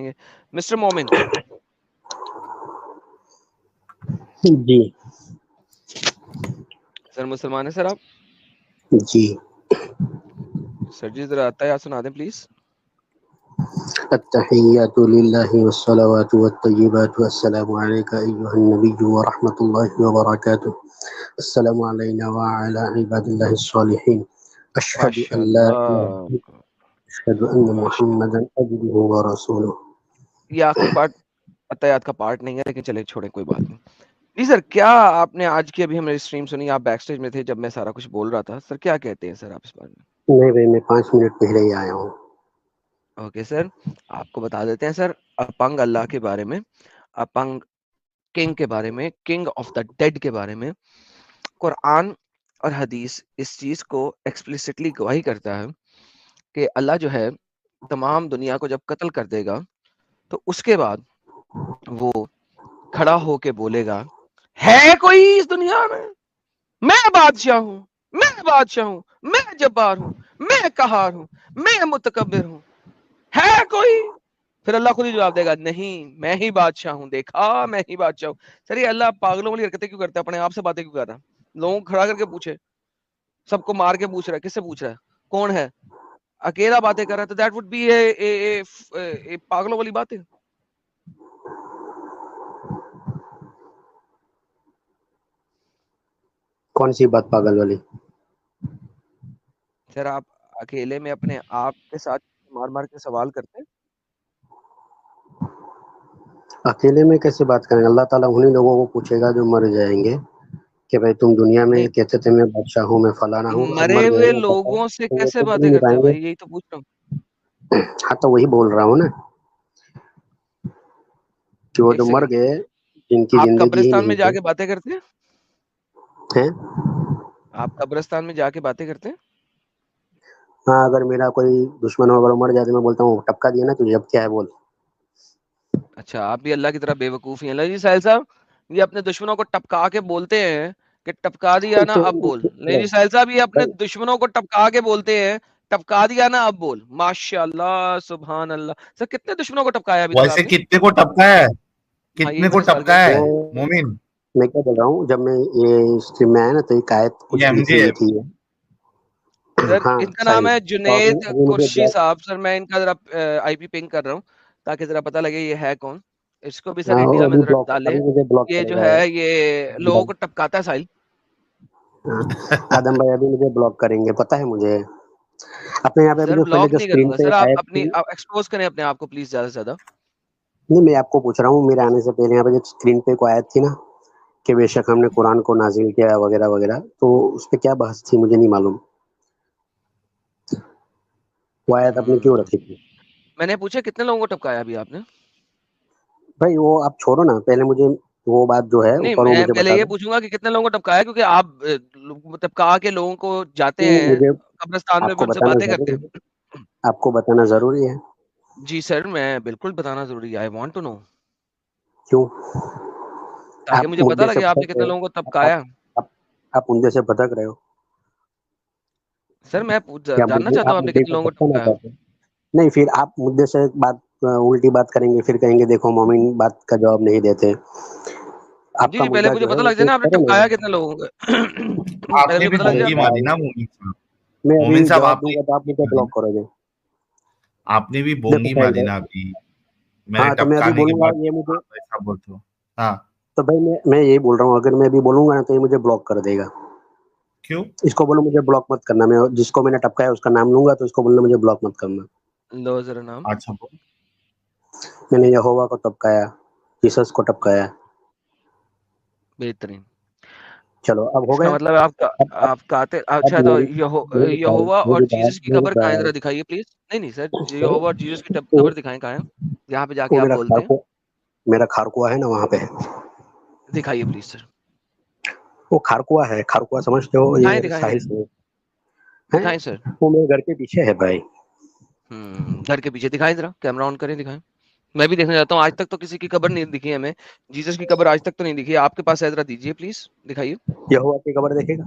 گے. مسٹر مومن جی سر مسلمان ہیں سر آپ؟ جی سر جی ذرا آتا ہے آپ سنا دیں پلیز. التحیات للہ والصلوات والطیبات والسلام علیک ایھا النبی ورحمۃ اللہ وبرکاتہ. السلام علینا وعلی عباد اللہ الصالحین. اشہد ماشاء ان لا اللہ الہ اشہد ان ماشاء. محمدا عبدہ ورسولہ. یہ آخری پارٹ عطیات کا پارٹ نہیں ہے لیکن چلے چھوڑیں کوئی بات نہیں. جی سر کیا آپ نے آج کی ابھی ہم نے اسٹریم سنی, آپ بیک سٹیج میں تھے جب میں سارا کچھ بول رہا تھا. سر کیا کہتے ہیں سر آپ اس بارے میں؟ نہیں بھائی میں 5 منٹ پہلے ہی آیا ہوں. اوکے سر آپ کو بتا دیتے ہیں سر اپنگ اللہ کے بارے میں, اپنگ کنگ کے بارے میں, کنگ آف دا ڈیڈ کے بارے میں. قرآن اور حدیث اس چیز کو ایکسپلسٹلی گواہی کرتا ہے کہ اللہ جو ہے تمام دنیا کو جب قتل کر دے گا تو اس کے بعد وہ کھڑا ہو کے بولے گا ہے کوئی اس دنیا میں بادشاہ ہوں, میں بادشاہ ہوں, میں جبار ہوں, میں قہار ہوں, میں متکبر ہوں, ہے کوئی؟ پھر اللہ خود ہی جواب دے گا نہیں میں ہی بادشاہ ہوں, دیکھا میں ہی بادشاہ ہوں. سر یہ اللہ پاگلوں والی حرکتیں کیوں کرتا ہے, اپنے آپ سے باتیں کیوں کر رہا ہے, لوگوں کو کھڑا کر کے پوچھے, سب کو مار کے پوچھ رہا ہے, کس سے پوچھ رہا ہے, کون ہے, اکیلا باتیں کر رہا ہے, تو دیٹ وڈ بی اے پاگلوں والی بات ہے. کون سی بات پاگل والی؟ سر آپ اکیلے میں اپنے آپ کے ساتھ مار مار کے سوال کرتے ہیں. اکیلے میں کیسے بات کریں گے؟ اللہ تعالیٰ انہیں لوگوں کو پوچھے گا جو مر جائیں گے کہ بھائی تم دنیا میں نہیں کہتے تھے میں بادشاہ ہوں میں فلانا ہوں, اب مرے مر گئے ہوئے اب بتاؤ لوگوں سے تو وہ کیسے خود بھی باتیں نہیں کرتے بتائیں ہیں گے. بھائی, یہی تو پوچھ رہا ہوں. ہاں تو وہی بول رہا ہوں نا کہ وہ ایک جو مر سیکنڈ, گئے جن کی آپ زندگی ہی قبرستان میں نہیں جا تھی کے باتیں کرتے ہیں؟ ہیں. آپ قبرستان میں جا کے باتیں کرتے ہیں؟ ہاں اگر میرا کوئی دشمن وغیرہ مر جائے تو میں بولتا ہوں ٹپکا دیا نا تجھے, اب کیا ہے بول. اچھا آپ بھی اللہ کی طرح بے وقوف ہیں. جی ساحل صاحب یہ اپنے دشمنوں کو ٹپکا کے بولتے ہیں کہ ٹپکا دیا نا اب بول. نہیں جی ساحل صاحب یہ اپنے دشمنوں کو ٹپکا کے بولتے ہیں ٹپکا دیا نا اب بول. ماشاء اللہ سبحان اللہ. سر کتنے دشمنوں کو ٹپکایا ابھی تک آپ ویسے نے؟ کتنے کو ٹپکا ہے, ہاں یہی کتنے میں کو نے سوال کیا. ٹپکا ہے مومن؟ میں کیا بول رہا ہوں, جب میں یہ اسٹریم میں آیا نا تو ایک آیت یہ کچھ ایم لکھی جے ہوئی ہے. تھی. سر ہاں ان کا نام ساحل, ہے تو جنید ابھی مجھے قرشی صاحب. سر میں ان کا ذرا آئی پی پنگ کر رہا ہوں تاکہ ذرا پتہ لگے یہ ہے کون. اس کو بھی سر انڈیا میں ابھی ذرا بلاک, ڈالیں. ابھی مجھے بلاک یہ کرے جو گا. ہے یہ لوگوں کو ٹپکاتا ہے ساحل. ہاں, آدم بھائی ابھی مجھے بلاک کریں گے پتہ ہے مجھے. اپنے یہاں پہ ابھی سر جو پہلے بلاک جو نہیں کروں اسکرین گا پہ سر, ایک آپ آیت اپنی تھی, ایکسپوز کریں اپنے آپ کو پلیز زیادہ سے زیادہ. نہیں میں آپ کو پوچھ رہا ہوں میرے آنے سے پہلے یہاں پہ جو اسکرین پہ کوئی آیت تھی نا کہ بے شک ہم نے قرآن کو نازل کیا وغیرہ وغیرہ, تو اس پہ کیا بحث تھی مجھے نہیں معلوم. وہ آیت آپ نے کیوں رکھی تھی؟ میں نے پوچھا کتنے لوگوں کو ٹپکایا ابھی آپ نے؟ بھائی وہ آپ چھوڑو نا, پہلے مجھے وہ بات جو ہے نہیں کرو میں مجھے پہلے بتا یہ دو. پوچھوں گا کہ کتنے لوگوں کو ٹپکایا, کیونکہ آپ ٹپکا کے لوگوں کو جاتے نہیں ہیں مجھے قبرستان میں آپ کو ان سے بتانا باتیں کرتے ضروری ہے, ہیں. آپ کو بتانا ضروری ہے. جی سر میں بالکل بتانا ضروری ہے. آئی وانٹ ٹو نو, کیوں؟ تاکہ آپ مجھے پتا مدعے سے لگے آپ نے بھٹک رہے کتنے ہو, لوگوں کو آپ ٹپکایا. آپ مدعے سے بھٹک رہے ہو. سر میں کیا جاننا چاہتا ہوں آپ آپ نے مدعے کتنے کو لوگوں کو بھٹکانا ٹپکایا. چاہتے ہیں؟ نہیں پھر آپ مدعے سے بات الٹی بات کریں گے, پھر کہیں گے دیکھو مومن بات کا جواب نہیں دیتے. آپ جی کا جی پہلے مدعا مجھے جو ہے پتا وہ لگ جائے نا پیش آپ نے کرو نا. ٹپکایا کتنے لوگوں کو. آپ پہلے نے مجھے بھی پتا لگ ارے جائے. بونگی ماری نا بھائی مومن صاحب. میں ابھی مومن صاحب جواب دوں گا تو آپ مجھے بلاک کرو گے. آپ نے بھی دیکھو بونگی ساحل ماری بھائی, نا ابھی, میں نے ہاں تو میں ابھی ٹپکانے کے بولوں گا بعد یہ مجھے, آپ ایسا بولتے ہو. ہاں تو بھائی میں یہی بول رہا ہوں اگر میں ابھی بولوں گا نا تو یہ مجھے بلاک کر دے گا. کیوں؟ اس کو بولو مجھے بلاک مت کرنا, میں جس کو میں نے ٹپکایا اس کا نام لوں گا تو اس کو بولنا مجھے بلاک مت کرنا. لو ذرا نام. اچھا بول. میں نے یہوہ کو ٹپکایا, جیسس کو ٹپکایا. بہترین. چلو اب ہو اس کا گیا. مطلب آپ کہتے اب اچھا تو میری بات یہوہ اور میری جیسس بات کی میری قبر کہاں ہے ذرا بات دکھائیے پلیز. نہیں نہیں سر یہوہ اور جیسس کی وہ قبر دکھائیں کہاں ہے جہاں پہ جا کے وہ آپ بولتے ہیں. میرا کھارکوا ہے نا وہاں پہ, دکھائیے پلیز سر. وہ کھارکوا ہے, کھارکوا سمجھتے ہو دکھائیں یہ دکھائیں ساحل سے ہیں, دکھائیں سر. وہ میرے گھر کے پیچھے ہے بھائی. گھر کے پیچھے دکھائیں ذرا, کیمرہ آن کریں دکھائیں. میں بھی دیکھنا چاہتا ہوں, آج تک تو کسی کی قبر نہیں دکھی ہمیں. جیسس کی قبر آج تک تو نہیں دکھی, آپ کے پاس ہے ذرا دیجیے پلیز, دکھائیے. یہوہ کی قبر دیکھے گا.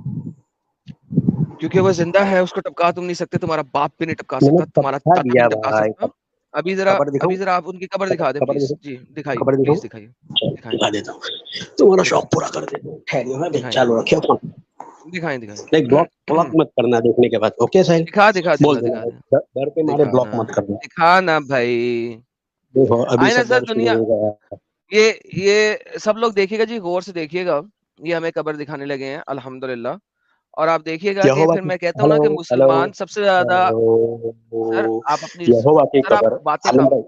کیونکہ وہ زندہ ہے, اس کو ٹپکا تم نہیں سکتے, تمہارا باپ بھی نہیں ٹپکا میں نے سکتا, تمہارا ٹپکا چاچا بھی دیا نہیں ٹپکا بھائی, سکتا. ابھی ذرا خبر دکھاؤں؟ آپ ان کی قبر دکھا دیں خبر پلیز. دکھاؤں؟ جی دکھائیے خبر دکھاؤں؟ پلیز دکھائیے. دکھائیں دکھا دیتا ہوں. تمہارا دکھائیں شوق پورا کر دیتا ہوں. ٹھہریو میں دکھائیں چالو رکھے فون. دکھائیں نہیں بلاک مت کرنا دیکھنے کے بعد. اوکے ساحل دکھا دکھا بول دکھا دینا دکھا ڈر کے مارے بلاک مت کرنا. دکھا نا بھائی. دیکھو ابھی آئے نا سے سر ڈر شروع دنیا. ہو گیا. یہ سب لوگ دیکھیے گا جی, غور سے دیکھیے گا. یہ ہمیں قبر دکھانے لگے ہیں الحمدللہ. اور آپ دیکھیے گا کہ یہوہ پھر کی میں کہتا ہوں نا ہلو کہ ہلو مسلمان سب سے زیادہ. سر آپ اپنی یہوہ کی سر آپ قبر باتیں کم. ہمارے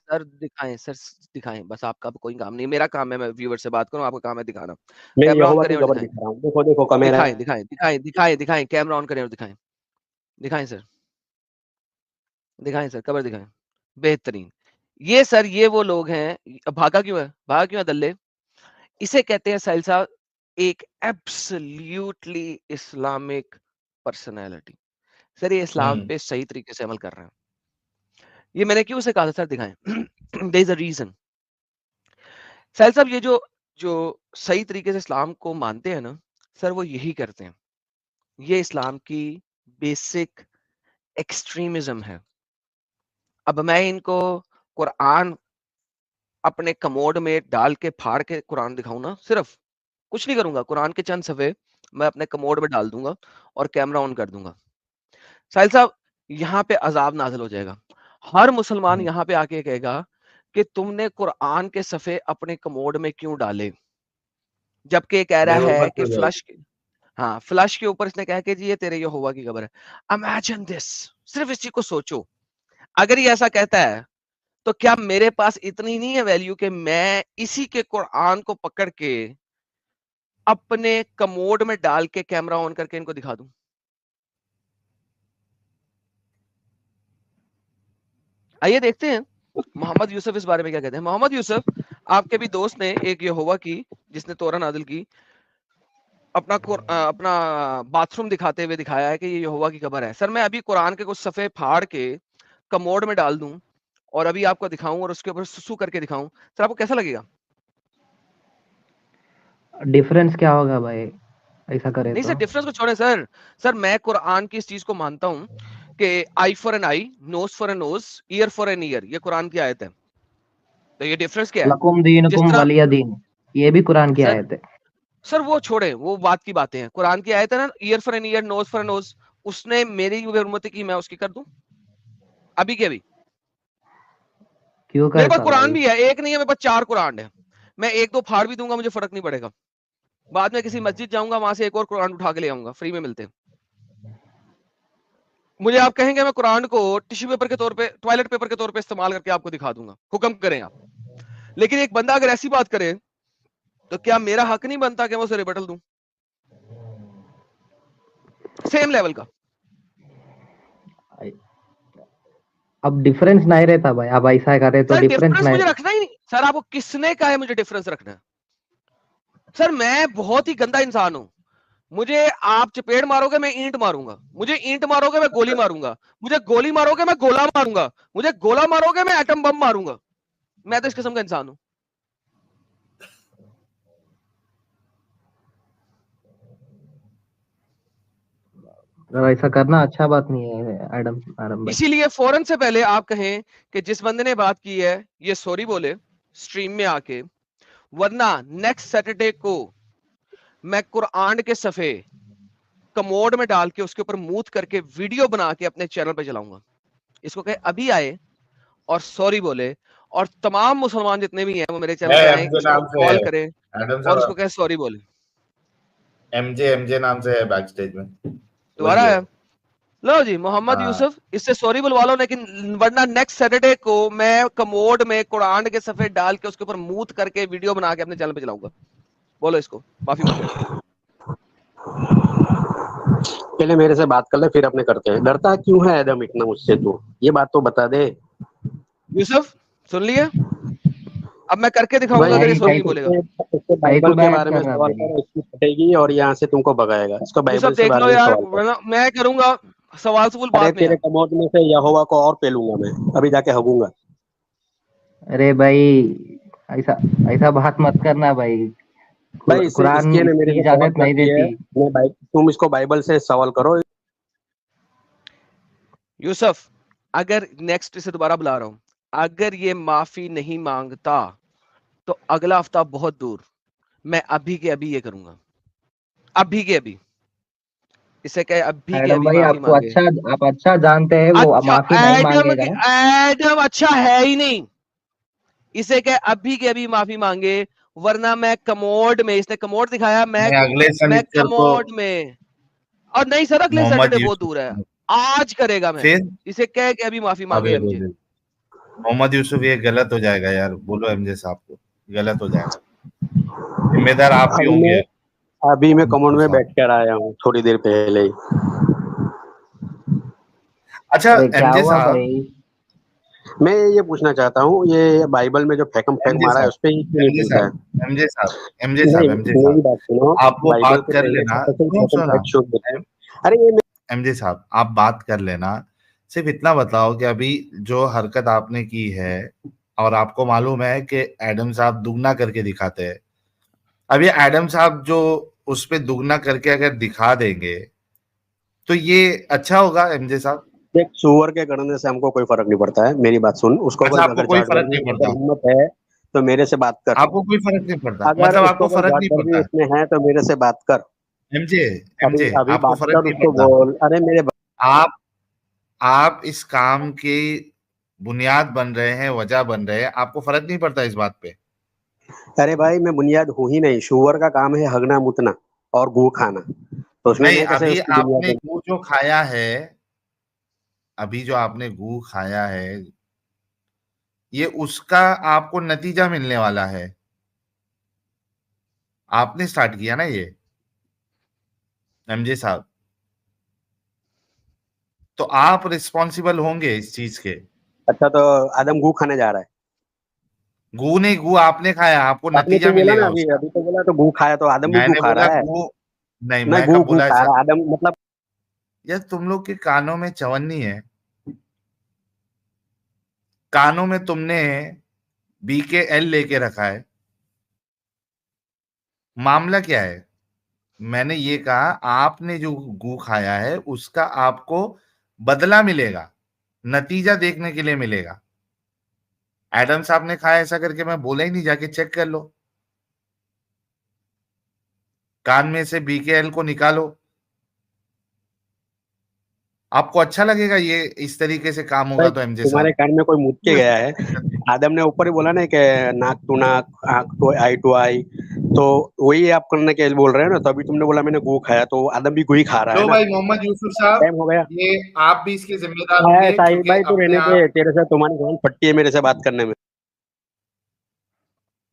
سر دکھائیں, سر دکھائیں. بس آپ کا کوئی کام نہیں, میرا کام ہے میں ویور سے بات کروں, آپ کا کام ہے دکھانا. میں کیمرہ آن یہوہ کریں کی اور قبر دکھائیں. دکھا رہا ہوں. دیکھو دیکھو کمیرا. دکھائیں دکھائیں دکھائیں دکھائیں دکھائیں کیمرہ آن کریں اور دکھائیں. دکھائیں سر, دکھائیں سر, قبر دکھائیں. بہترین. یہ سر یہ وہ لوگ ہیں. بھاگا کیوں ہے, بھاگا کیوں ہے دلے. اسے کہتے ہیں ساحل صاحب ایک ایبسلیوٹلی اسلامک پرسنالٹی. سر یہ اسلام پہ صحیح طریقے سے عمل کر رہے ہیں. یہ میں نے کیوں اسے کہا تھا سر دکھائیں. there is a reason. ساحل صاحب یہ جو صحیح طریقے سے اسلام کو مانتے ہیں نا سر, وہ یہی کرتے ہیں. یہ اسلام کی بیسک ایکسٹریمزم ہے. اب میں ان کو قرآن اپنے کموڈ میں ڈال کے پھاڑ کے قرآن دکھاؤں نا, صرف کچھ نہیں کروں گا, قرآن کے چند صفحے میں اپنے کموڈ میں ڈال دوں گا اور کیمرہ آن کر دوں گا. ساحل صاحب یہاں پہ عذاب نازل ہو جائے گا. ہر مسلمان یہاں پہ آ کے کہے گا کہ تم نے قرآن کے صفحے اپنے کموڈ میں کیوں ڈالے, جبکہ کہہ رہا ہے کہ فلش کے اوپر اس نے کہا کہ جی یہ تیرے یہوہ کی قبر ہے. امیجن دس, صرف اس چیز کو سوچو. اگر یہ ایسا کہتا ہے تو کیا میرے پاس اتنی نہیں ہے ویلیو کہ میں اسی کے قرآن کو پکڑ کے اپنے کموڈ میں ڈال کے کیمرہ آن کر کے ان کو دکھا دوں. آئیے دیکھتے ہیں محمد یوسف اس بارے میں کیا کہتے ہیں. محمد یوسف آپ کے بھی دوست نے ایک یہوہ کی جس نے تورا نازل کی, اپنا باتھ روم دکھاتے ہوئے دکھایا ہے کہ یہ یہوہ کی قبر ہے. سر میں ابھی قرآن کے کچھ صفحے پھاڑ کے کموڈ میں ڈال دوں اور ابھی آپ کو دکھاؤں اور اس کے اوپر سسو کر کے دکھاؤں, سر آپ کو کیسا لگے گا؟ ڈیفرنس کیا ہوگا بھائی ایسا کرے نہیں تو؟ سر ڈفرنس کو چھوڑیں سر. سر میں قرآن کی اس چیز کو مانتا ہوں کہ eye for an eye, nose for an nose, ear for an ear, یہ قرآن کی آیت ہے. تو یہ ڈفرنس کیا ہے؟ لکم جس دینکم طرح ولی دین, یہ بھی قرآن کی سر آیت ہے. سر وہ چھوڑیں, وہ بات کی باتیں ہیں. قرآن کی آیت ہے نا, ear for an ear, nose for an nose. اس نے میری حرمت کی, میں اس کی کر دوں ابھی کے ابھی. کیوں میرے پاس کرتا قرآن بھائی؟ بھی ہے, ایک نہیں ہے میرے پاس 4 قرآن ہے. میں ایک دو پھاڑ بھی دوں گا, مجھے فرق نہیں پڑے گا. بعد میں کسی مسجد جاؤں گا, وہاں سے ایک اور قرآن اٹھا کے لے آؤں گا, فری میں ملتے ہیں. مجھے آپ کہیں گے میں قرآن کو ٹیشو پیپر کے طور پہ, ٹوائلٹ پیپر کے طور پہ استعمال کر کے آپ کو دکھا دوں گا, حکم کریں آپ. لیکن ایک بندہ اگر ایسی بات کرے تو کیا میرا حق نہیں بنتا کہ میں اسے ریبٹل دوں سیم لیول کا؟ اب ڈفرنس نہیں رہتا بھائی, اب ایسا کرے تو سر ڈفرنس ڈفرنس نہیں مجھے رہتا. رکھنا ہی نہیں. سر آپ کو کس نے کہا ہے مجھے ڈفرنس رکھنا ہے؟ سر میں بہت ہی گندا انسان ہوں. مجھے آپ چپیڑ مارو گے میں اینٹ ماروں گا, مجھے اینٹ مارو گے میں گولی ماروں گا, مجھے گولی مارو گے میں گولا ماروں گا, مجھے گولا مارو گے میں ایٹم بم ماروں گا. میں تو اس قسم کا انسان ہوں. ایسا کرنا اچھا بات نہیں ہے ایڈم بھائی. اسی لیے فوراً سے پہلے آپ کہیں کہ جس بندے نے بات کی ہے یہ سوری بولے سٹریم میں آ کے, ورنہ نیکسٹ سیٹرڈے کو میں قرآن کے صفحے کموڈ میں ڈال کے اس کے اوپر موت کر کے ویڈیو بنا کے اپنے چینل پہ چلاؤں گا. اس کو کہ ابھی آئے اور سوری بولے, اور تمام مسلمان جتنے بھی ہیں وہ میرے چینل پہ آئیں, اس کو کال کریں اور اس کو کہ سوری بولے. ایم جے نام سے ہے بیک سٹیج میں, دوبارہ ہے. لو جی محمد یوسف اس سے سوری بلوا لو, لیکن ورنہ نیکسٹ سیٹرڈے کو میں کموڈ میں قرآن کے صفحے ڈال کے اس کے اوپر موت کر کے ویڈیو بنا کے اپنے چینل پہ چلاؤں گا. بولو اس کو معافی مانگو. پہلے میرے سے بات کر لے پھر اپنے کرتے ہیں. ڈرتا کیوں ہے ایڈم اتنا مجھ سے؟ تو یہ بات تو بتا دے یوسف سن لیے, اب میں کر کے دکھاؤں گا بھائی. اگر یہ بھائی سوری بھائی نہیں بولے گا. اس سے بھائی کو بائبل کے بیعت بارے میں کرنا سوال بھائی. کرو, اس کی پھٹے گی اور یہاں سے تم کو بگائے گا. اس کو بائبل یوسف کے دیکھ بارے لو میں یار, سوال کرو. میں کروں گا سوال سوال ارے بعد میں تیرے ہے. کموڈ میں سے یہوہ کو اور پھیلوں گا میں, ابھی جا کے ہگوں گا. ارے بھائی ایسا ایسا بات مت کرنا بھائی, بھائی اس قرآن کی نے اس میرے کی سے سوال اجازت کر نہیں دی ہے, دیتی. تم اس کو بائبل سے سوال کرو. یوسف اگر نیکسٹ سے دوبارہ بلا رہا ہوں, اگر یہ معافی نہیں مانگتا تو اگلا ہفتہ بہت دور میں ابھی کے ابھی یہ کروں گا، ابھی کے ابھی اسے کہ ابھی کے ایڈم ابھی بھائی معافی مانگے۔ آپ اچھا جانتے ہیں وہ اچھا معافی نہیں مانگے گا۔ ایڈم اچھا ہے ہی نہیں، اسے کہ ابھی کے ابھی معافی مانگے، ورنہ میں کموڈ میں، اس نے کموڈ دکھایا، میں اگلے سنیچر کو کموڈ میں، اور نہیں سر اگلے محمد سیٹرڈے بہت یوسف دور ہے، آج کرے گا میں، پھر اسے کہہ کہ ابھی معافی مانگے ایم جے۔ محمد یوسف یہ غلط ہو جائے گا یار، بولو ایم جے صاحب کو، غلط ہو جائے گا، ذمہ دار آپ ہی ہوں گے۔ ابھی میں کمنٹ میں بیٹھ کر آیا ہوں تھوڑی دیر پہلے ہی۔ اچھا ارے ایم کیا جے ہوا صاحب، بھائی؟ میں یہ پوچھنا چاہتا ہوں، یہ بائبل میں جو پھینکم پھینک ایم جے مارا ہے صاحب، اس پہ ہی کیوں ایم نہیں جے چلتا صاحب، ہے؟ ایم جے صاحب، ایم جے صاحب، نہیں ایم جے میری صاحب، بات سنو، آپ وہ بائبل بات سے کر پہلے لینا، پھینکم سنو پھینک شروع ہوتا ہے۔ ارے یہ ایم جے صاحب آپ بات کر لینا، صرف اتنا بتاؤ کہ ابھی جو حرکت آپ نے کی ہے، اور آپ کو معلوم ہے کہ ایڈم صاحب دگنا کر کے دکھاتے ہیں، اب یہ ایڈم صاحب جو اس پہ دگنا کر کے اگر دکھا دیں گے تو یہ اچھا ہوگا ایم جے صاحب؟ ایک سور کے گڑنے سے ہم کو کوئی فرق نہیں پڑتا ہے، میری بات سن، اس کو اچھا آپ کو اگر کوئی جھاٹ فرق گرمی نہیں اگر پڑتا، ہمت ہے تو میرے سے بات کر، آپ کو کوئی فرق نہیں پڑتا، اگر مطلب اس آپ کو کو اگر فرق جھاٹ نہیں گرمی پڑتا اس میں ہے تو میرے سے بات کر، ایم جے، ایم ابھی جے ابھی آپ کو بات فرق کر، نہیں اس کو پڑتا، بول، ارے میرے آپ اس کام کی بنیاد بن رہے ہیں، وجہ بن رہے ہیں، آپ کو فرق نہیں پڑتا اس بات پہ؟ ارے بھائی میں بنیاد ہوں ہی نہیں، شوور کا کام ہے ہگنا متنا اور گو کھانا، تو اس میں نہیں، کیسے ابھی اس کی آپ بنیاد نے بن؟ گو جو کھایا ہے، ابھی جو آپ نے گو کھایا ہے، یہ اس کا آپ کو نتیجہ ملنے والا ہے، آپ نے سٹارٹ کیا نا یہ ایم جے صاحب، تو آپ رسپانسیبل ہوں گے اس چیز کے۔ اچھا تو آدم گو کھانے جا رہا ہے، گو نہیں، گو آپ نے کھایا، آپ کو آپ نے نتیجہ تو بولا ملے گا نا، اس ابھی کا۔ ابھی تو بولا تو گو کھایا، تو آدم بھی میں گو نے کھا بولا رہا ہے؟ گو نہیں، نہیں، میں گو کب گو بولا کھا ایسا؟ رہا ہے آدم، مطلب یار تم لوگ کے کانوں میں چونی ہے، کانوں میں تم نے بی کے ایل لے کے رکھا ہے، معاملہ کیا ہے؟ میں نے یہ کہا آپ نے جو گو کھایا ہے اس کا آپ کو بدلہ ملے گا، نتیجہ دیکھنے کے لیے ملے گا۔ ایڈم صاحب نے کھایا ایسا کر کے میں بولا ہی نہیں، جا کے چیک کر لو، کان میں سے بی کے ایل کو نکالو، آپ کو اچھا لگے گا یہ اس طریقے سے کام ہوگا تو ایم جے تمہارے صاحب؟ کان میں کوئی مود کے گیا ہے؟ آدم نے اوپر ہی بولا نا کہ ناک ٹو ناک، آنکھ ٹو آئی ٹو آئی، تو وہی آپ کرنے کے بول رہے ہیں نا، تو ابھی تم نے بولا میں نے گو کھایا، تو آدم بھی گو ہی کھا رہا ہے لو نا، بھائی محمد یوسف صاحب، ٹائم ہو گیا یہ آپ بھی اس کے ذمہ دار ہوں ہے گے ساحل کیونکہ بھائی، تو اپنے رہنے آپ، دے، تیرے سے تمہاری زبان پھٹی ہے میرے سے بات کرنے میں۔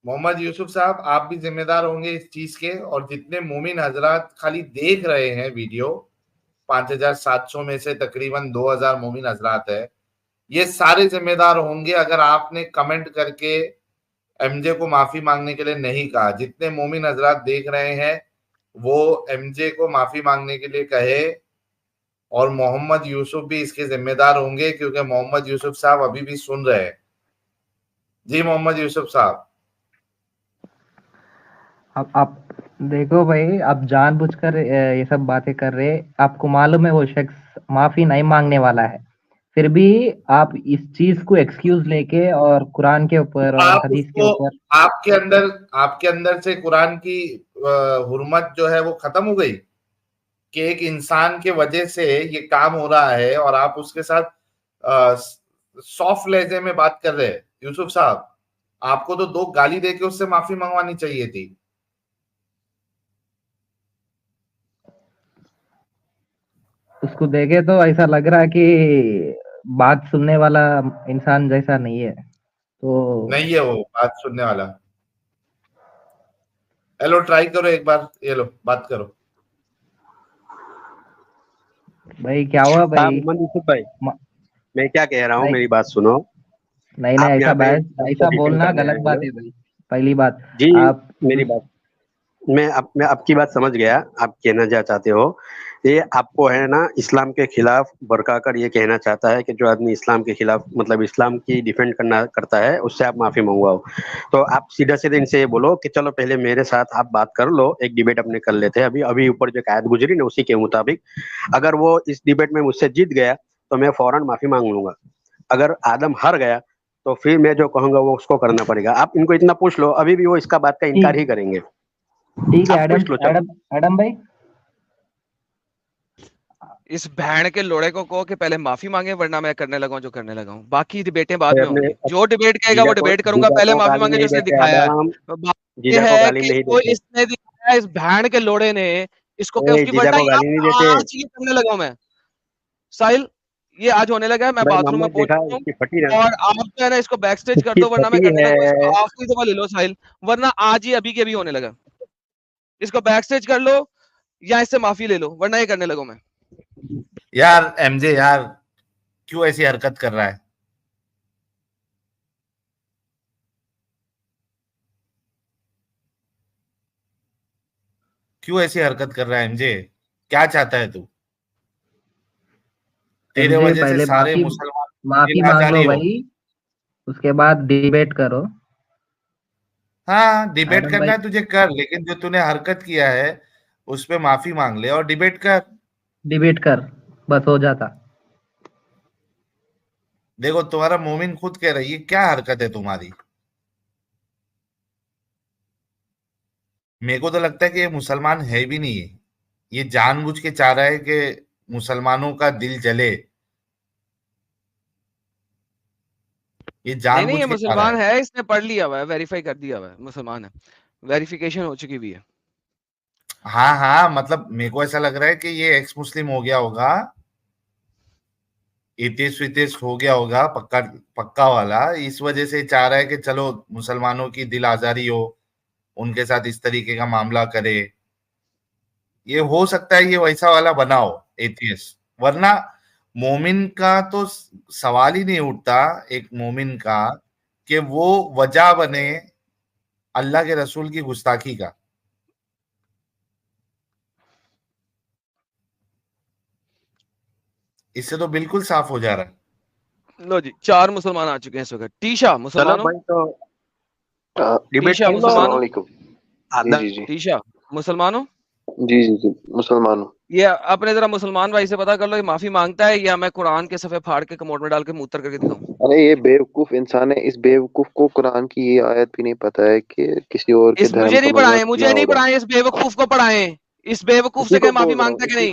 محمد یوسف صاحب آپ بھی ذمہ دار ہوں گے اس چیز کے، اور جتنے مومن حضرات خالی دیکھ رہے ہیں ویڈیو، 5700 میں سے تقریباً 2000 مومن حضرات ہے، یہ سارے ذمہ دار ہوں گے اگر آپ نے کمنٹ کر کے ایم جے کو معافی مانگنے کے لیے نہیں کہا۔ جتنے مومن حضرات دیکھ رہے ہیں وہ ایم جے کو معافی مانگنے کے لیے کہے، اور محمد یوسف بھی اس کے ذمہ دار ہوں گے کیونکہ محمد یوسف صاحب ابھی بھی سن رہے ہیں۔ جی محمد یوسف صاحب، اب آپ دیکھو بھائی، آپ جان بوجھ کر یہ سب باتیں کر رہے، آپ کو معلوم ہے وہ شخص معافی نہیں مانگنے والا ہے، پھر بھی آپ اس چیز کو ایکسکیوز لے کے اور قرآن کے اوپر اور آپ اس حدیث کے کو، اوپر، آپ کے اندر سے قرآن کی حرمت جو ہے وہ ختم ہو گئی کہ ایک انسان کے وجہ سے یہ کام ہو رہا ہے اور آپ اس کے ساتھ سافٹ لہجے میں بات کر رہے ہیں۔ یوسف صاحب آپ کو تو 2 گالی دے کے اس سے معافی منگوانی چاہیے تھی۔ اس کو دیکھے تو ایسا لگ رہا کہ بات سننے والا انسان جیسا نہیں ہے، تو نہیں ہے وہ بات سننے والا۔ ہیلو ٹرائی کرو ایک بار، یہ لو بات کرو۔ بھائی کیا ہوا ہاں بھائی؟ محمد یوسف بھائی، میں کیا کہہ رہا ہوں، نہیں میری بات سنو، نہیں نہیں، آپ ایسا یہاں پہ بحث اسلام کو ایسا ڈیفینڈ بولنا کرنے آئے غلط بات ہوئے۔ ہے بھائی، پہلی بات جی آپ میری بات، میں آپ کی بات سمجھ گیا، آپ کہنا کیا چاہتے ہو، یہ آپ کو ہے نا اسلام کے خلاف برکا کر یہ کہنا چاہتا ہے کہ جو آدمی اسلام کے خلاف، مطلب اسلام کی ڈیفینڈ کرتا ہے، اس سے آپ معافی منگواؤ، تو آپ سیدھا سیدھا ان سے یہ بولو کہ چلو پہلے میرے ساتھ آپ بات کر لو، ایک ڈیبیٹ اپنے کر لیتے ہیں، ابھی اوپر جو قائد گزری نا اسی کے مطابق، اگر وہ اس ڈیبیٹ میں مجھ سے جیت گیا تو میں فوراً معافی مانگ لوں گا، اگر آدم ہار گیا تو پھر میں جو کہوں گا وہ اس کو کرنا پڑے گا. آپ ان کو اتنا پوچھ لو, ابھی بھی وہ اس کا بات کا انکار ہی کریں گے. ٹھیک ہے آپ پوچھ لو. ایڈم بھائی, اس بہن کے لوڑے کو کہو کہ پہلے معافی مانگے ورنہ میں کرنے لگا ہوں جو کرنے لگا ہوں. باقی ڈیبیٹیں بعد میں ہوں گی. جو ڈیبیٹ کہے گا وہ ڈیبیٹ کروں گا, پہلے معافی مانگے جو اس نے دکھایا ہے. بات یہ ہے کہ جو اس نے دکھایا اس بہن کے لوڑے نے اس کو کہ اس کی, ورنہ آج یہ کرنے لگا ہوں میں. ساحل یہ آج ہونے لگا ہے, میں باتھ روم میں پہنچ چکا ہوں اور آپ جو ہے نا اس کو بیک سٹیج کر دو ورنہ میں کرنے لگا. اس کو آخری دفعہ لے لو ساحل, ورنہ آج ہی ابھی کے ابھی ہونے لگا. اس کو بیک سٹیج کر لو یا اس سے معافی لے لو ورنہ یہ کرنے لگوں میں. یار ایم جے یار کیوں ایسی حرکت کر رہا ہے؟ کیوں ایسی حرکت کر رہا ہے ایم جے؟ کیا چاہتا ہے تو؟ تیرے وجہ سے سارے مسلمان معافی مانگ لو بھائی, اس کے بعد ڈیبیٹ کرو. ہاں ڈیبیٹ کرنا ہے تجھے کر, لیکن جو تُونے حرکت کیا ہے اس پہ معافی مانگ لے اور ڈیبیٹ کر. ڈیبیٹ کر بس ہو جاتا. دیکھو تمہارا مومن خود کہہ رہی ہے, کیا حرکت ہے تمہاری؟ میرے کو تو لگتا ہے کہ یہ مسلمان ہے بھی نہیں ہے, یہ جان بوجھ کے چاہ رہا ہے کہ مسلمانوں کا دل جلے. یہ جان نہیں بوجھ یہ کے چاہ رہا مسلمان ہے, اس نے پڑھ لیا ہوا ہے, ویریفائی کر دیا ہوا ہے, مسلمان ہے, ویریفیکیشن ہو چکی بھی ہے. ہاں ہاں, مطلب میرے کو ایسا لگ رہا ہے کہ یہ ایکس مسلم ہو گیا ہوگا, ایتھیسٹ ویتھیسٹ ہو گیا ہوگا پکا والا, اس وجہ سے چاہ رہا ہے کہ چلو مسلمانوں کی دل آزاری ہو, ان کے ساتھ اس طریقے کا معاملہ کرے. یہ ہو سکتا ہے یہ ویسا والا بنا ہو ایتھیسٹ, ورنہ مومن کا تو سوال ہی نہیں اٹھتا ایک مومن کا کہ وہ وجہ بنے اللہ کے رسول کی گستاخی کا. اس سے تو بالکل صاف ہو جا رہا ہے. لو جی 4 مسلمان آ چکے ہیں اس وقت. ٹیشا مسلمانوں, ڈیبیٹ ٹیشا مسلمانوں, جی ٹیشا مسلمانوں, جی مسلمانوں. یہ اپنے ذرا مسلمان بھائی سے پتا کر لو یہ معافی مانگتا ہے یا میں قرآن کے صفحے پھاڑ کے کموڈ میں ڈال کے موتر کر کے دکھاؤں. ارے یہ بیوقوف انسان ہے, اس بیوقوف کو قرآن کی یہ آیت بھی نہیں پتا ہے کہ کسی اور کے دھرم مجھے کا نہیں مذہب پڑھائیں, کیا مجھے نہیں ہوگا. پڑھائیں, اس بیوقوف کو پڑھائیں. اس بیوقوف سے کہ معافی مانگتا کہ نہیں,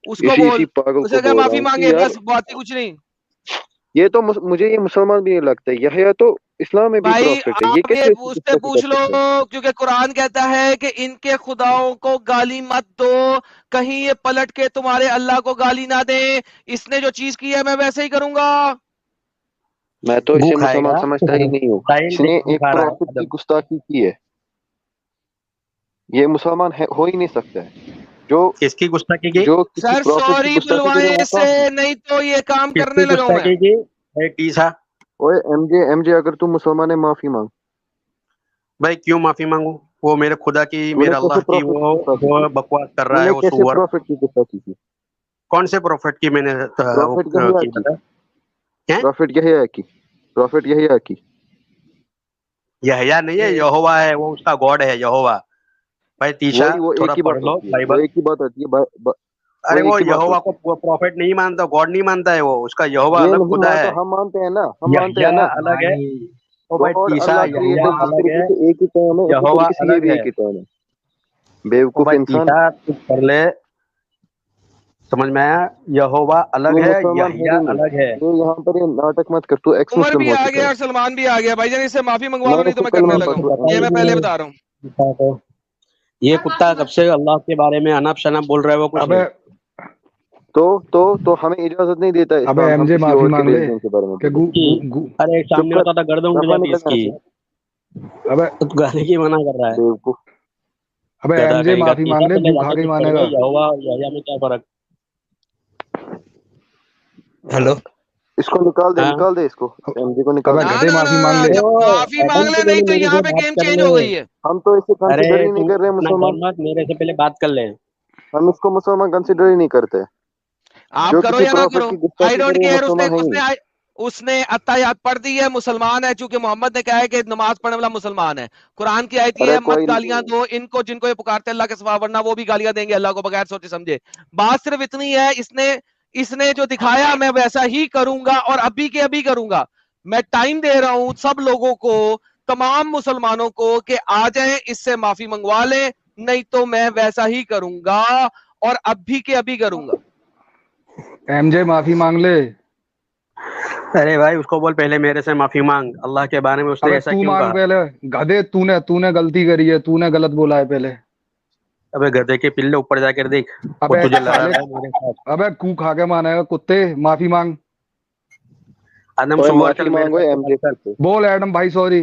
اس کو بول, اسے کہ معافی مانگے, بس بات ہی کچھ نہیں. یہ تو مجھے یہ مسلمان بھی نہیں لگتا. یہ تو اسلام میں بھی بھائی پروفٹ ہے, یہ آپ کیسے اس سے پوچھ لو, کیونکہ قرآن کہتا ہے کہ ان کے خداؤں کو گالی مت دو, کہیں یہ پلٹ کے تمہارے اللہ کو گالی نہ دیں. اس نے جو چیز کی ہے میں ویسے ہی کروں گا. میں تو اسے مسلمان سمجھتا ہی نہیں ہوں. اس نے ایک پروفٹ کی گستاخی کی ہے, یہ مسلمان ہو ہی نہیں سکتا ہے. جو کس کی گستاخی کی؟ جو کسی سر پروفٹ کی سوری گستاخی کرے بلوائے وہ سے, نہیں تو یہ کام کس کرنے کی لگا ہوں میں. گستاخی کی؟ ٹیسا اوے ایم جے اگر تم مسلمان ہے معافی مانگ. بھائی کیوں معافی مانگوں؟ وہ میرے خدا کی, میرے اللہ کی وہ بکواس کر رہا ہے وہ سور. پروفٹ کی گستاخی کی, کون سے پروفٹ کی میں نے پروفٹ یحییٰ کی, پروفٹ یحییٰ کی. یحییٰ نہیں ہے, یہوہ ہے, وہ اس کا گاڈ ہے یہوہ. بھائی تیشا تھوڑا پڑھ لو وہ بائبل. ایک ہی بات ہوتی ہے. ارے وہ یہوہ کو پروفٹ نہیں مانتا, گاڈ نہیں مانتا ہے, وہ اس کا یہوہ یہ الگ نہیں خدا ہے. مانتا, ہم مانتے ہیں نا, ہم مانتے ہیں نا. الگ ہے. اور اللہ کریٹر جس طریقے سے ایک ہی کام ہے اسی طریقے سے یہ بھی ایک ہی کام ہے. بیوقوف انسان کر لے, سمجھ میں آیا؟ یہوہ الگ ہے, یحییٰ الگ ہے. یہاں پر یہ ناٹک مت کر, تو ایکس عمر مسلم بھی ہو آ چکا گیا ہے. اور سلمان بھی آ گیا. بھائی جان اس سے معافی منگوا لو, نہیں تو میں کرنے کلمہ لگا پڑھ ہوں. یہ میں پہلے بتا رہا ہوں. یہ کتا کب سے اللہ کے بارے میں انپ شنپ بول رہا ہے, وہ کچھ نہیں. تو ہمیں اجازت نہیں دیتا اسلام ہم کسی اور کے ریلیجن کے بارے میں بولیں. ارے سامنے ہوتا تھا گردن اڑ جاتی اس کی. گانے کی منع کر رہا ہے. بیوقوف. ابے ایم جے معافی مانگ لے, گو کھا کے مانے گا. یہوہ یحییٰ میں کیا فرق؟ ہیلو, اس کو نکال دے اس کو, ایم جے کو نکال دے. معافی مانگ لے, معافی مانگ لے, نہیں تو یہاں پہ گیم چینج ہو گئی ہے. ہم تو اسے کنسیڈر ہی نہیں کر رہے مسلمان. میرے سے پہلے بات کر لیں. ہم اس کو مسلمان کنسیڈر ہی نہیں کرتے. آپ جو کرو کسی یا نہ کرو, پروفٹ کی آئی گستاخی ڈونٹ کرے وہ کیئر. مسلمان ہے ہی نہیں. اس نے اتحیات پڑھ دی ہے, مسلمان ہے, چونکہ محمد نے کہا ہے کہ نماز پڑھنے والا مسلمان ہے. قرآن کی آیت یہ ہے, مت گالیاں دو ان کو جن کو یہ پکارتے اللہ کے سوا, ورنہ وہ بھی گالیاں دیں گے اللہ کو بغیر سوچے سمجھے. بات صرف اتنی ہے, اس نے جو دکھایا میں ویسا ہی کروں گا, اور ابھی کے ابھی کروں گا. میں ٹائم دے رہا ہوں سب لوگوں کو, تمام مسلمانوں کو, کہ آ جائیں اس سے معافی منگوا لیں, نہیں تو میں ویسا ہی کروں گا اور اب بھی کہ ابھی کروں گا. ایم جے معافی مانگ لے. ارے بھائی اس کو بول پہلے میرے سے معافی مانگ, اللہ کے بارے میں اس نے ابے ایسا تو کیوں مانگ کہا. پہلے, گدھے تو نے غلطی کری ہے, تو نے غلط بولا ہے پہلے. ابے گدھے کے پلے اوپر جا کر دیکھ, وہ ابے تجھے لڑا سالے, رہا ہے میرے ساتھ. ابے کو کھا کے مانے گا کتے, معافی مانگ. آدم اوے سور, معافی چل میرے مانگو پاس ایم جے چل. سے. بول ایڈم بھائی سوری.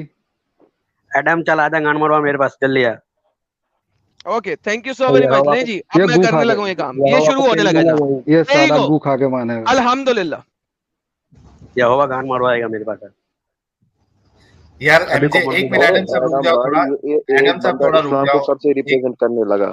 ایڈم چل آجا گان مروا میرے پاس, چل لیا. Okay thank you so very much. نہیں جی اب یہ میں گو کھا کرنے کے, لگا ہوں یہ کام, یہ شروع ہونے لگا جناب. یہ There you سالا go. گو کھا کے مانے گا. الحمدللہ. یہوہ گان مروائے گا میرے پاس. یار ابھی ایم جے کو ایک منظور منٹ, کرو. ایڈم صاحب رک ایڈم جاؤ بھائی تھوڑا, یہ ایک ایڈم صاحب بندہ تھوڑا رک اسلام کو جاؤ. کب سے ریپرزینٹ کرنے لگا.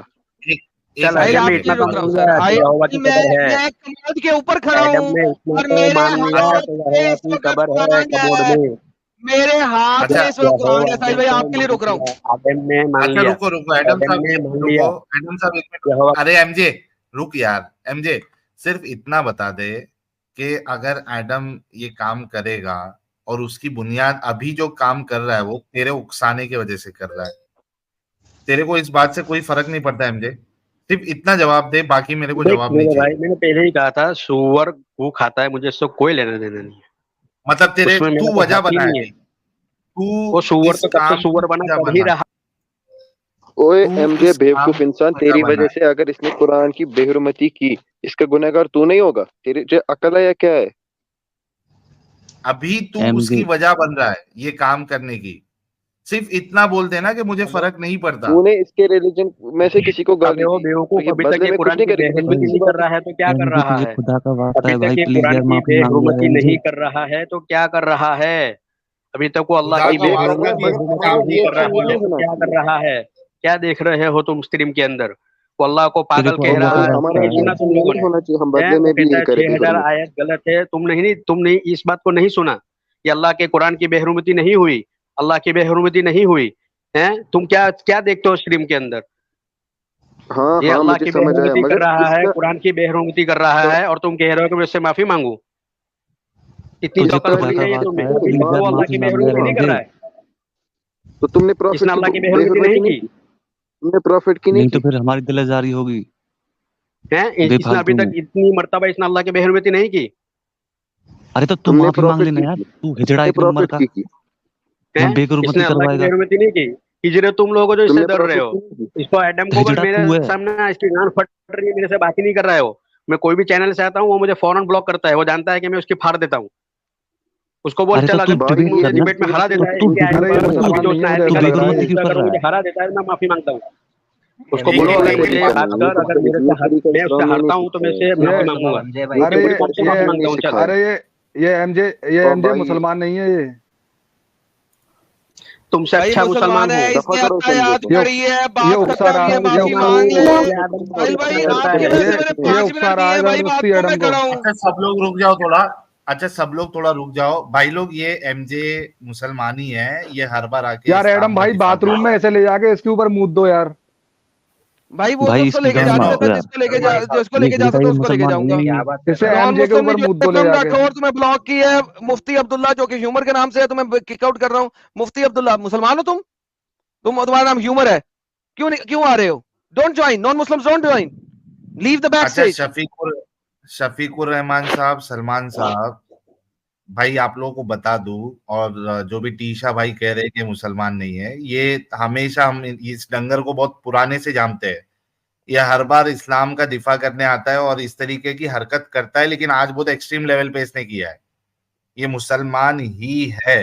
چل ساحل ایڈم آپ نے کے اتنا لیے تو رک رہا مان ہوں لیا سر. کہ یہوہ کی قبر ہے. میں کمود کے اوپر کھڑا ایڈم ہوں نے اتنا اور تو میرے مان لیا ہاتھ کہ میں یہوہ اس کی وقت قبر ہے قرآن کبوڑ ہے, میں. میرے ہاتھ اچھا میں اس وقت قرآن ہے. یہوہ ساحل نے بھائی تو آپ کے لیے مان رک رہا ہوں. لیا, آدم نے مان اچھا لیا, رکو ایڈم آدم صاحب نے مان رکو, لیا. ایڈم صاحب ایک منٹ. یہوہ ارے ایم جے رک یار, ایم جے صرف اتنا بتا دے کہ اگر ایڈم یہ کام کرے گا اور اس کی بنیاد ابھی جو کام کر رہا ہے وہ تیرے اکسانے کی وجہ سے کر رہا ہے, تیرے کو اس بات سے کوئی فرق نہیں پڑتا ایم جے, صرف اتنا جواب دے, باقی میرے کو دیکھ جواب نہیں میرے چاہیے. بھائی, میں نے پہلے ہی کہا تھا سور کو کھاتا ہے, مجھے اس سے کوئی لینا دینا نہیں ہے, مطلب تیرے اس میں میرا تو کوئی وجہ حق ہی بنا نہیں ہے, ہے. تو وہ سور اس تو کب سے کام کی سور بنا وجہ کر ہی بنا ہے, رہا. اوے تو ایم جے اس کام بیوقوف کی انسان, وجہ تیری بنا وجہ ہے. سے اگر اس نے قرآن کی بے حرمتی کی, اس کا گنہگار تو نہیں ہوگا. تیری جو عقل ہے یا کیا ہے؟ ابھی تو اس کی وجہ بن رہا ہے یہ کام کرنے کی. صرف اتنا بول دینا کہ مجھے فرق نہیں پڑتا. تو نے اس کے ریلیجن میں سے کسی کو گالی ابھی وہ دی, بیوقوف یہ ابھی تک بدلے یہ میں کچھ قرآن نہیں کی کرے بے گی. حرمتی نہیں کر رہا ہے تو کیا کر رہا ہے. خدا کا واسطہ ابھی ہے تک بھائی, یہ پلیز قرآن یار کی معافی بے مانگ لے حرمتی ایم جے. نہیں کر رہا ہے تو کیا کر رہا ہے. ابھی تک وہ اللہ خدا کی کا بے واسطہ حرمتی یہ کام نہیں نہیں کر کرنا رہا بولے. ہے تو کیا کر رہا ہے. کیا دیکھ رہے ہو تم اسٹریم کے اندر. وہ اللہ کو تیرے پاگل کو کہہ اللہ رہا کا بھائی ہے, واسطہ ہمارا نہیں ہے. سنا تم ریئیکشن لوگوں نہیں نے. ہونا چاہیے, ہم بدلے وہ میں بھی کہتا یہی ہے کرے بے 6000 حرمت. آیت غلط ہے, تم نے اس بات کو نہیں سنا. یہ اللہ کے قرآن کی بے حرمتی نہیں ہوئی, اللہ کی بے حرمتی نہیں ہوئی ہے. تم کیا دیکھتے ہو اسٹریم کے اندر. ہاں یہ ہاں اللہ مجھے کی بے سمجھ آیا, حرمتی کر مگر رہا اس ہے, کا قرآن کی بے حرمتی کر رہا ہے, اور تم کہہ رہے ہو کہ میں اس سے معافی مانگوں. اتنی تجھے تو عقل پتا خدا ہونی کا چاہیے واسطہ تمہیں. ہے, پلیز یار وہ اللہ معافی کی بے مانگ لے حرمتی ایم نہیں کر جے. رہا ہے. تو تم نے اس نے پروفٹ کی اللہ کی بے بے حرمتی حرمتی نہیں نہیں کی کی, تم نے پروفٹ کی نہیں نہیں تو کی. پھر ہماری دل جاری ہوگی ہے. بے اس نے ابھی فالتو میں. تک اتنی مرتبہ اس نے اللہ کی بے حرمتی نہیں کی. ارے تو تم نے معافی مانگ پروفٹ لینا کی یار, کی, تو ہجڑا تم نے ایک نمبر پروفٹ کا, کی. ہے. ہمیں بے اس حرمتی نے اللہ کی کروائے بے گا. حرمتی نہیں کی. ہجرت تم لوگوں جو اس تم سے نے ڈر رہے پروفٹ ہو. کی نہیں کی. اس کو ایڈم کو بول ہجڑا میرے تو ہے. سامنے اس کی جان پھٹ رہی ہے, میرے سے بات ہی نہیں کر رہا ہے. وہ میں کوئی بھی چینل سے آتا ہوں وہ مجھے فوراً بلاک کرتا ہے. وہ جانتا ہے کہ میں اس کی پھاڑ دیتا ہوں. اس کو بول ارے تو چل تو اگر بھائی ڈیبیٹ مجھے کرنا, ڈیبیٹ میں ہرا تو دیتا ہے, تو ان کے آیت ڈیبیٹ ارے یہ پر کرنا, ابھی مسلمان جو اس نہیں نے ہے, آیت مجھے تو ایسا بے نکالی لگ اس رہا کو ہے حرمتی یہ. کیوں پوچھتا کر اگر رہا مجھے ہے. ہرا دیتا ہے میں معافی مانگتا ہوں. اس کو بولو بولو اگر اللہ کے مجھے لیے ہاتھ یہ کر, اگر میرے سے طریقہ میں اس سے اسلام میں ہارتا نہیں ہوں تو میں سکھایا. سے معافی یہ مانگوں گا. ارے لیکن میں تم سے معافی اسلام میں مانگتا نہیں ہوں. چل سکھایا. یہ ایم جے اور بھائی مسلمان نہیں ہے. یہ تم سے بھائی اچھا مسلمان مسلمان ہے, ہوں. اس دفع نے کرو اس اتا ایم جے یاد کو. کری ہے, یہ بات اکسا کرتے رہا ہوئے ہے, معافی مانگ لے. ساحل بھائی آپ کے وجہ سے میں نے 5 منٹ دیے ہیں بھائی, بات کو میں کھڑا ہوں. اچھا سب لوگ رک جاؤ تھوڑا. اچھا سب لوگ تھوڑا رک جاؤ بھائی لوگ. یہ ایم جے مسلمان ہی ہے, یہ ہر بار آ کے یار ایڈم اسلام کا بھائی دفاع باتھ روم کرتا میں ہے. ایسے لے جا کے اس کے اوپر مود دو یار. بھائی وہ تو بھائی اس اس کو کی لے کے گان جا مت سکتا دو ہے, یار, جس کو لے یہ کے جا بیٹا سکتا ہے یہ اس کو لے کے مسلمان جاؤں ہے گا. ہی نہیں. اسے ایم نان جے کے مسلم اوپر نے جو مود دو لے دم جا کے. رکھا اور تمہیں بلاک کی ہے, مفتی عبداللہ جو کہ ہیومر کے نام سے ہے, تمہیں کک آؤٹ کر رہا ہوں. مفتی عبداللہ مسلمان ہو تمہارا نام ہیومر ہے, کیوں آ رہے ہو؟ Don't join, non Muslim don't join, leave the back اچھا اسٹیج. شفیق الرحمان صاحب, سلمان صاحب, بھائی آپ لوگوں کو بتا دوں, اور جو بھی ٹیشا بھائی کہہ رہے کہ مسلمان نہیں ہے, یہ ہمیشہ ہم اس ڈنگر کو بہت پرانے سے جانتے ہیں. یہ ہر بار اسلام کا دفاع کرنے آتا ہے اور اس طریقے کی حرکت کرتا ہے, لیکن آج بہت ایکسٹریم لیول پہ اس نے کیا ہے. یہ مسلمان ہی ہے,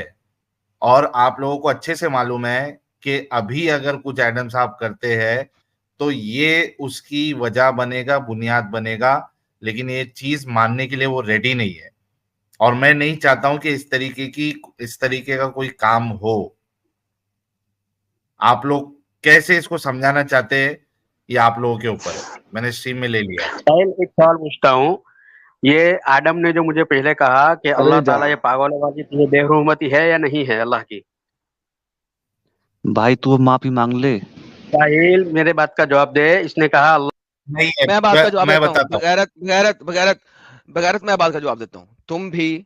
اور آپ لوگوں کو اچھے سے معلوم ہے کہ ابھی اگر کچھ ایڈم صاحب کرتے ہیں تو یہ اس کی وجہ بنے گا, بنیاد بنے گا, لیکن یہ چیز ماننے کے لیے وہ ریڈی نہیں ہے. اور میں نہیں چاہتا ہوں کہ اس طریقے کا کوئی کام ہو. آپ لوگ کیسے اس کو سمجھانا چاہتے ہیں یہ آپ لوگوں کے اوپر ہے. میں نے اسٹریم میں لے لیا. ایک سوال پوچھتا ہوں, یہ آدم نے جو مجھے پہلے کہا کہ اللہ ارے جا تعالیٰ یہ پاگلوں والی یہ بے حرمتی ہے یا نہیں ہے اللہ کی, بھائی تو معافی مانگ لے. ساحل میرے بات کا جواب دے. اس نے کہا اللہ نہیں ہے, میں بات کا جواب میں دیتا ہوں. بتاتا ہوں. بغیرت میں بات کا جواب دیتا ہوں. تم بھی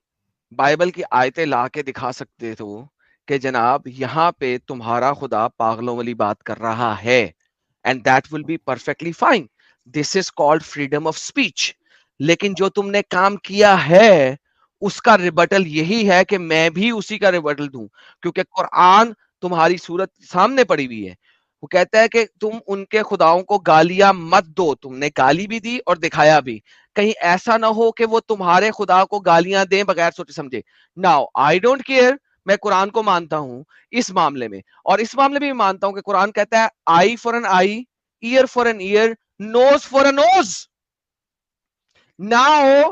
بائبل کی آیتیں لا کے دکھا سکتے تو کہ جناب یہاں پہ تمہارا خدا پاگلوں والی بات کر رہا ہے and that will be perfectly fine. This is called freedom of speech. لیکن جو تم نے کام کیا ہے اس کا ریبٹل یہی ہے کہ میں بھی اسی کا ریبٹل دوں, کیونکہ قرآن تمہاری صورت سامنے پڑی ہوئی ہے. وہ کہتا ہے کہ تم ان کے خداؤں کو گالیاں مت دو. تم نے گالی بھی دی اور دکھایا بھی. کہیں ایسا نہ ہو کہ وہ تمہارے خدا کو گالیاں دیں بغیر سوچے سمجھے. ناؤ آئی ڈونٹ کیئر, میں قرآن کو مانتا ہوں اس معاملے میں, اور اس معاملے میں بھی مانتا ہوں کہ قرآن کہتا ہے eye for an eye, ear for an ear, nose for a nose. Now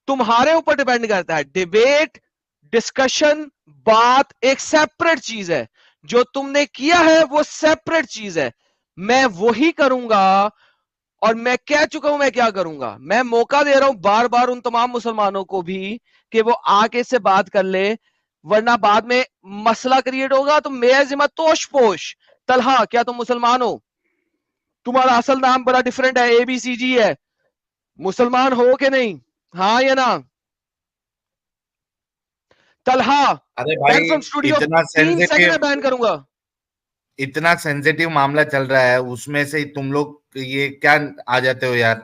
تمہارے اوپر ڈیپینڈ کرتا ہے. ڈیبیٹ, ڈسکشن, بات ایک سیپریٹ چیز ہے. جو تم نے کیا ہے وہ سیپریٹ چیز ہے. میں وہی کروں گا, اور میں کہہ چکا ہوں میں کیا کروں گا. میں موقع دے رہا ہوں بار بار ان تمام مسلمانوں کو بھی کہ وہ آ کے سے بات کر لے, ورنہ بعد میں مسئلہ کریٹ ہوگا تو میرے ذمہ توش پوش. طلحہ کیا تم مسلمان ہو؟ تمہارا اصل نام بڑا ڈیفرنٹ ہے, اے بی سی جی ہے. مسلمان ہو کہ نہیں؟ ہاں یا نا؟ طلحہ ارے بین بھائی فرام اسٹوڈیو, اتنا 3 سیکنڈ سینسیٹیو میں بین کروں گا. اتنا سینسیٹیو معاملہ چل رہا ہے, اس میں سے تم لوگ یہ کیا آ جاتے ہو یار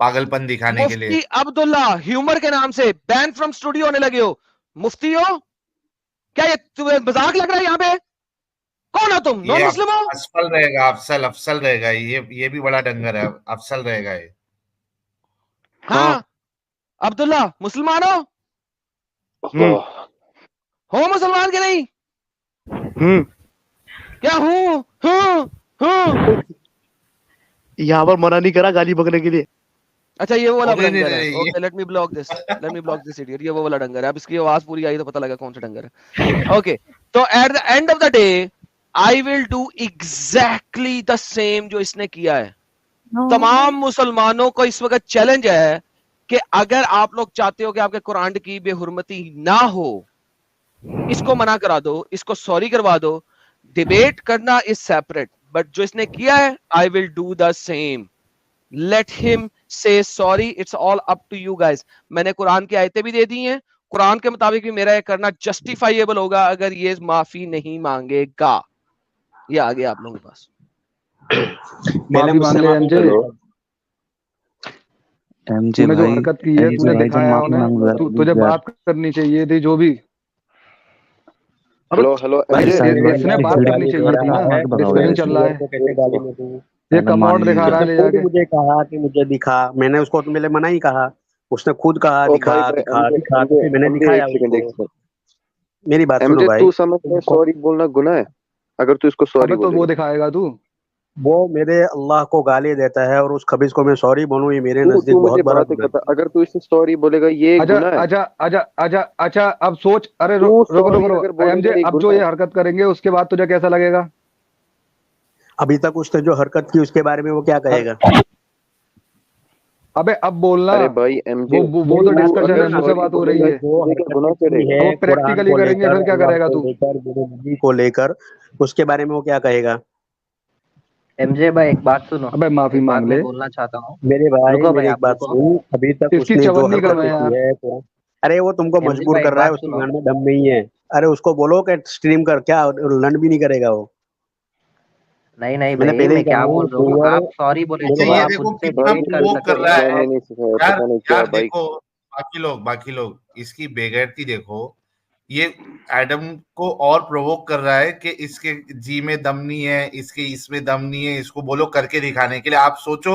پاگل پن دکھانے کے لیے. مفتی عبداللہ ہیومر کے نام سے بین فرام اسٹوڈیو ہونے لگے ہو. مفتی ہو کیا؟ یہ تمہیں مذاق لگ رہا ہے؟ یہاں پہ کون ہو تم؟ نان یہ مسلم ہو؟ افسل رہے گا, افسل رہے گا, یہ بھی بڑا ڈنگر ہے, افسل رہے گا یہ. ہاں عبداللہ مسلمان ہو؟ ہو مسلمان کے نہیں؟ کیا ہوں یہاں پر منع نہیں کرا گالی بکنے کے لیے. اچھا یہ وہ والا ڈنگر ہے. اوکے لیٹ می بلاک دس ایڈیٹ. یہ وہ والا ڈنگر ہے. اب اس کی آواز پوری آئی تو پتہ لگا کون سا ڈنگر ہے. اوکے تو at the end of the day I will do exactly the same جو اس نے کیا ہے. تمام مسلمانوں کو اس وقت چیلنج ہے کہ اگر آپ لوگ چاہتے ہو کہ آپ کے قرآن کی بے حرمتی نہ ہو, اس کو منع کرا دو, اس کو سوری کروا دو. ڈیبیٹ کرنا از سیپریٹ, بٹ جو اس نے کیا ہے I will do the same. Let ہم سے sorry, it's all up to you guys. میں نے قرآن کی آیتیں بھی دے دی ہیں, قرآن کے مطابق بھی میرا یہ کرنا جسٹیفائیبل ہوگا اگر یہ معافی نہیں مانگے گا. یہ آگے آپ لوگوں کے پاس. معافی مانگ لے ایم جے, نے جو حرکت کی ہے تو نے دکھایا انہیں, تجھے بات کرنی چاہیے تھی جو بھی. اس نے بات کرنی چاہیے تھی نا, ڈسکشن چل رہا ہے. یہ کموڈ دکھا رہا ہے لے جا کے. مجھے کہا کہ مجھے دکھا, میں نے اس کو میرے منع ہی کہا, اس نے خود کہا دکھا دکھا دکھا, میں نے دکھایا. میری بات سنو بھائی, تو سمجھتا ہے سوری بولنا گناہ ہے اگر تو اس کو سوری تو وہ دکھائے گا تو وہ میرے اللہ کو گالی دیتا ہے اور اس خبیث کو میں سوری بولوں, یہ میرے نزدیک بہت بڑا گناہ ہے. اگر تو اس سے سوری بولے گا یہ گناہ ہے. اچھا اب سوچ, ارے رکو ایم جے, اب جو یہ حرکت کریں گے اس کے بعد تجھے کیسا لگے گا؟ ابھی تک اس نے جو حرکت کی اس کے بارے میں وہ کیا کہے گا؟ ابے اب بولنا, وہ تو ڈسکشن ہے, مجھ سے بات ہو رہی ہے. وہ پریکٹیکلی کریں گے پھر کیا کرے گا تو کو لے کر اس کے بارے میں وہ کیا کہے گا؟ ایم جے بھائی ایک بات سنو, ابے معافی مانگ لے. بولنا چاہتا ہوں میرے بھائی, میری ایک بات سن, ابھی تک اس نے جو حرکت کی ہے, ارے وہ تم کو مجبور کر رہا ہے, اس کے گھر میں دم نہیں ہے. ارے اس کو بولو کہ اسٹریم کر, کیا لنڈ بھی نہیں کرے گا وہ. نہیں بھائی, میں کیا بول رہا ہوں, آپ سوری بولے تو آپ خود سے ڈیٹ کر سکتے ہیں. دیکھو باقی لوگ اس کی بےغیرتی دیکھو, یہ ایڈم کو اور پرووک کر رہا ہے کہ اس کے جی میں دم نہیں ہے, اس میں دم نہیں ہے, اس کو بولو کر کے دکھانے کے لیے. آپ سوچو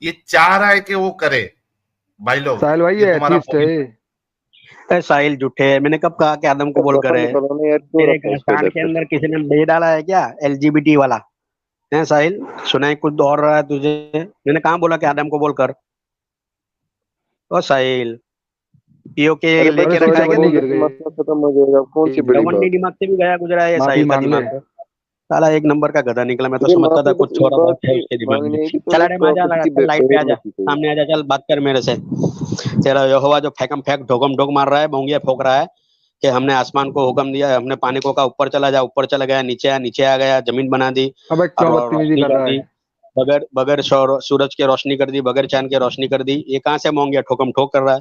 یہ چاہ رہا ہے کہ وہ کرے. بھائی لوگ ساحل بھائی یہ ایتھیسٹ ہے. ساحل جھوٹے, میں نے کب کہا کہ آدم کو بول کر ہے؟ تیرے کان کے اندر کسی نے دے ڈالا ہے کیا LGBT والا ہے؟ ساحل سنا ہے کچھ اور رہا ہے تجھے, میں نے کہاں بولا کہ آدم کو بول کر؟ او ساحل پیو کے لے کے رکھا ہے کہ نہیں؟ دماغ سے بھی گیا گزرا ہے ساحل کا دماغ. سالا ایک نمبر کا گدھا نکلا, میں تو سمجھتا تھا کچھ چھوڑا بات ہے اس کے دماغ میں. چل ارے ماجا لگا, لائٹ پہ آ جا, سامنے آ جا, چل بات کر میرے سے. تیرا یہوہ جو پھیکم پھیک ڈھوکم ڈھوک مار رہا ہے, بونگیا پھونک رہا ہے کہ ہم نے آسمان کو حکم دیا, ہم نے پانی کو کہا اوپر چلا جا, اوپر چلا گیا, نیچے آ گیا, زمین بنا دی, روشنی کر دی, بغیر سورج کی روشنی کر دی, بغیر چاند کی روشنی کر دی. یہ کہاں سے مونگیا ٹھوکم ٹھوک کر رہا ہے؟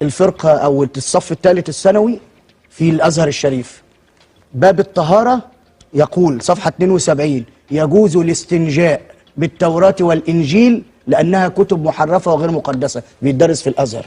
الفرقة أو الصف الثالث الثانوي في الأزهر الشريف، باب الطهارة يقول صفحة 72 يجوز الاستنجاء بالتوراة والإنجيل لأنها كتب محرفة وغير مقدسة، بيدرس في الأزهر.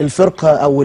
الفرقة أو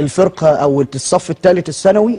الفرقة أو الصف الثالث الثانوي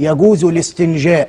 يجوز الاستنجاء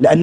لأن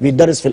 بيدرس في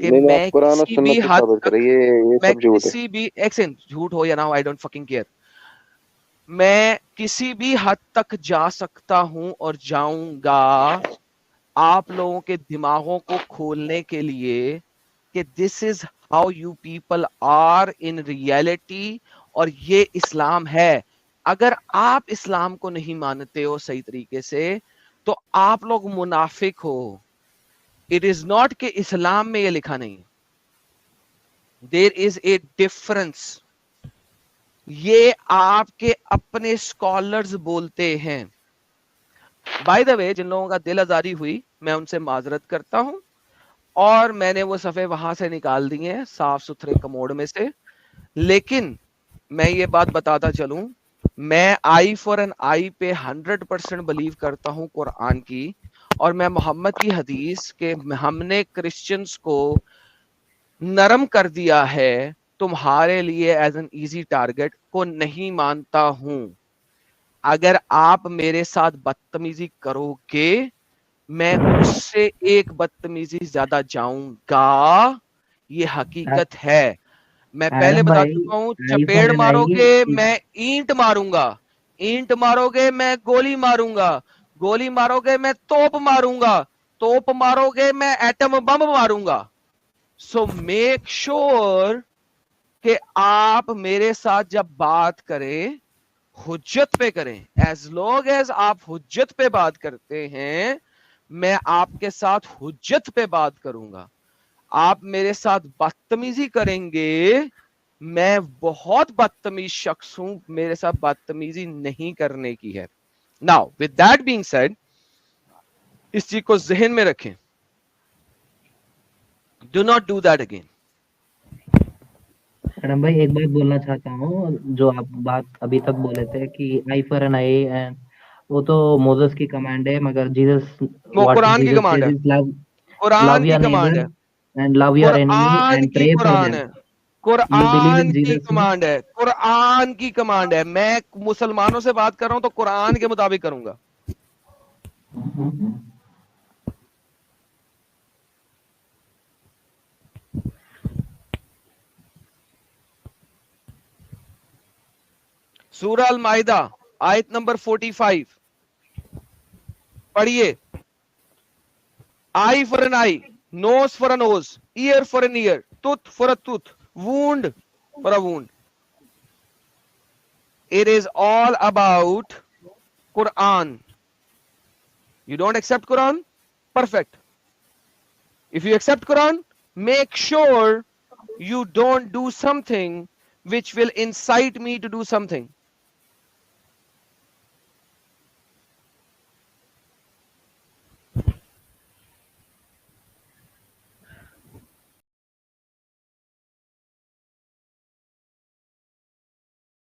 کہ میں کسی بھی حد تک میں کسی بھی ایکسنٹ جھوٹ ہو یا نہ ہو I don't fucking care, میں کسی بھی حد تک جا سکتا ہوں اور جاؤں گا آپ لوگوں کے دماغوں کو کھولنے کے لیے کہ this is how you people are in reality, اور یہ اسلام ہے. اگر آپ اسلام کو نہیں مانتے ہو صحیح طریقے سے تو آپ لوگ منافق ہو. اٹ از ناٹ کہ اسلام میں یہ لکھا نہیں, دیر از اے ڈفرنس. یہ آپ کے اپنے اسکالرز بولتے ہیں. بائی دا وے, جن لوگوں کا دل آزاری ہوئی میں ان سے معذرت کرتا ہوں, اور میں نے وہ صفحے وہاں سے نکال دی ہیں صاف ستھرے کموڈ میں سے. لیکن میں یہ بات بتاتا چلوں, میں آئی فار این آئی پہ 100% بلیو کرتا ہوں قرآن کی, اور میں محمد کی حدیث کہ ہم نے کرسچنز کو نرم کر دیا ہے تمہارے لیے ایز این ایزی ٹارگٹ کو نہیں مانتا ہوں. اگر آپ میرے ساتھ بدتمیزی کرو گے میں اس سے ایک بدتمیزی زیادہ جاؤں گا, یہ حقیقت ہے. میں پہلے بتا چکا ہوں, چپیڑ مارو گے میں اینٹ ماروں گا, اینٹ مارو گے میں گولی ماروں گا, گولی مارو گے میں توپ ماروں گا, توپ مارو گے میں ایٹم بم ماروں گا. سو میک شور کہ آپ میرے ساتھ جب بات کریں حجت پہ کریں. ایز لانگ ایز آپ حجت پہ بات کرتے ہیں میں آپ کے ساتھ حجت پہ بات کروں گا. آپ میرے ساتھ بدتمیزی کریں گے, میں بہت بدتمیز شخص ہوں, میرے ساتھ بدتمیزی نہیں کرنے کی ہے. Now, with that being said, اس چیز کو ذہن میں رکھیں. Do not do that again. Madam بھائی ایک بات بولنا چاہتا ہوں, جو آپ بات ابھی تک بولے تھے کہ آئی فار این آئی, وہ تو موزس کی کمانڈ ہے, مگر جیسس وہ قرآن کی کمانڈ ہے, قرآن کی کمانڈ ہے, قرآن کی قرآن ہے, قرآن کی کمانڈ ہے, قرآن کی کمانڈ ہے. میں مسلمانوں سے بات کر رہا ہوں تو قرآن کے مطابق کروں گا. سورہ المائدہ آیت نمبر 45 پڑھیے. Eye for an eye, nose for a nose, ear for an ear, tooth for a tooth, wound for a wound. It is all about Quran. You don't accept Quran? Perfect. If you accept Quran, make sure you don't do something which will incite me to do something.